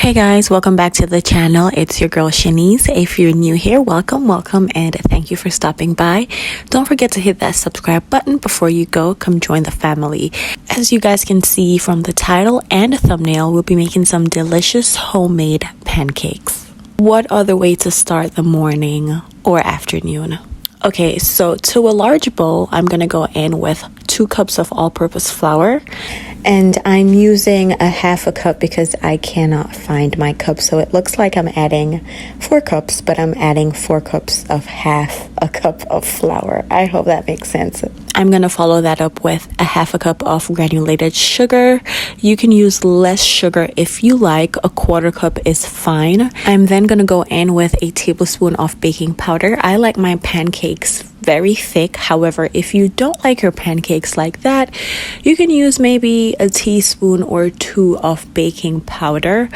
Hey guys, welcome back to the channel. It's your girl Shanice. If you're new here, welcome, and thank you for stopping by. Don't forget to hit that subscribe button before you go. Come join the family. As you guys can see from the title and the thumbnail, we'll be making some delicious homemade pancakes. What other way to start the morning or afternoon? Okay, so to a large bowl, I'm gonna go in with 2 cups of all-purpose flour, and I'm using a half a cup because I cannot find my cup. So it looks like I'm adding 4 cups, but I'm adding 4 cups of half a cup of flour. I hope that makes sense. I'm gonna follow that up with a half a cup of granulated sugar. You can use less sugar if you like. A 1/4 cup is fine. I'm then gonna go in with a tablespoon of baking powder. I like my pancakes very thick. However, if you don't like your pancakes like that, you can use maybe a teaspoon or 2 of baking powder.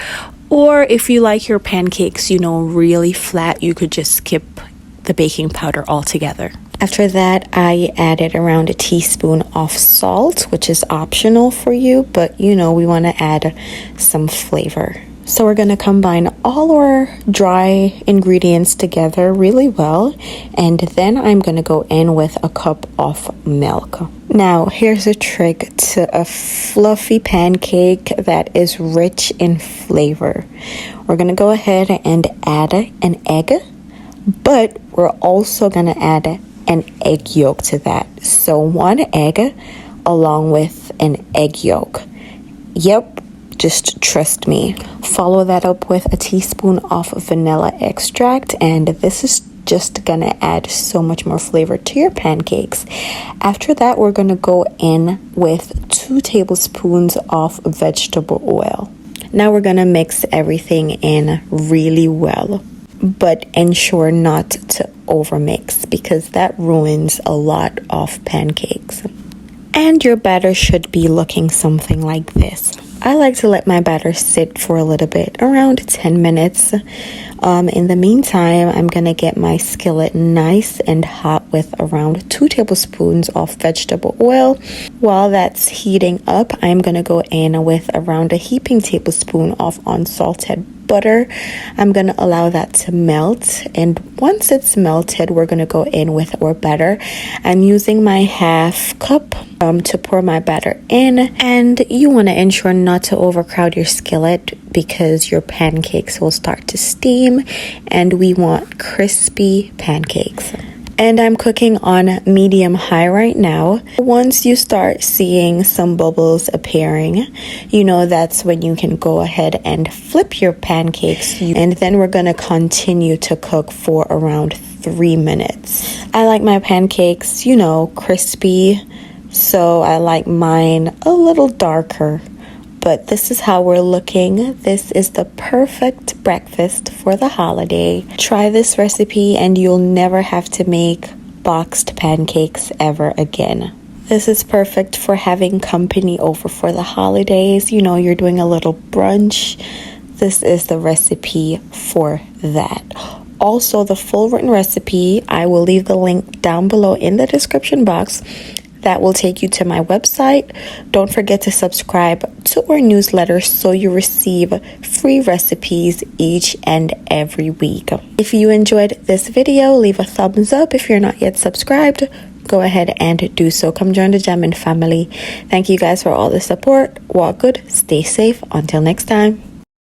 Or if you like your pancakes, really flat, you could just skip the baking powder altogether. After that, I added around a teaspoon of salt, which is optional for you, but we want to add some flavor. So we're going to combine all our dry ingredients together really well, and then I'm going to go in with a cup of milk. Now, here's a trick to a fluffy pancake that is rich in flavor. We're going to go ahead and add an egg, but we're also going to add an egg yolk to that. So 1 egg along with an egg yolk. Yep, just trust me. Follow that up with a teaspoon of vanilla extract, and this is just gonna add so much more flavor to your pancakes. After that, we're gonna go in with 2 tablespoons of vegetable oil. Now we're gonna mix everything in really well, but ensure not to overmix because that ruins a lot of pancakes. And your batter should be looking something like this. I like to let my batter sit for a little bit, around 10 minutes. In the meantime, I'm gonna get my skillet nice and hot with around 2 tablespoons of vegetable oil. While that's heating up, I'm gonna go in with around a heaping tablespoon of unsalted butter. I'm gonna allow that to melt, and once it's melted, we're gonna go in with our batter. I'm using my half cup to pour my batter in, and you want to ensure not to overcrowd your skillet because your pancakes will start to steam, and we want crispy pancakes. And I'm cooking on medium high right now. Once you start seeing some bubbles appearing, that's when you can go ahead and flip your pancakes. And then we're gonna continue to cook for around 3 minutes. I like my pancakes, crispy, so I like mine a little darker. But this is how we're looking. This is the perfect breakfast for the holiday. Try this recipe and you'll never have to make boxed pancakes ever again. This is perfect for having company over for the holidays. You're doing a little brunch. This is the recipe for that. Also, the full written recipe, I will leave the link down below in the description box. That will take you to my website. Don't forget to subscribe to our newsletter so you receive free recipes each and every week. If you enjoyed this video, leave a thumbs up. If you're not yet subscribed, go ahead and do so. Come join the Jamin family. Thank you guys for all the support. Walk good, stay safe. Until next time.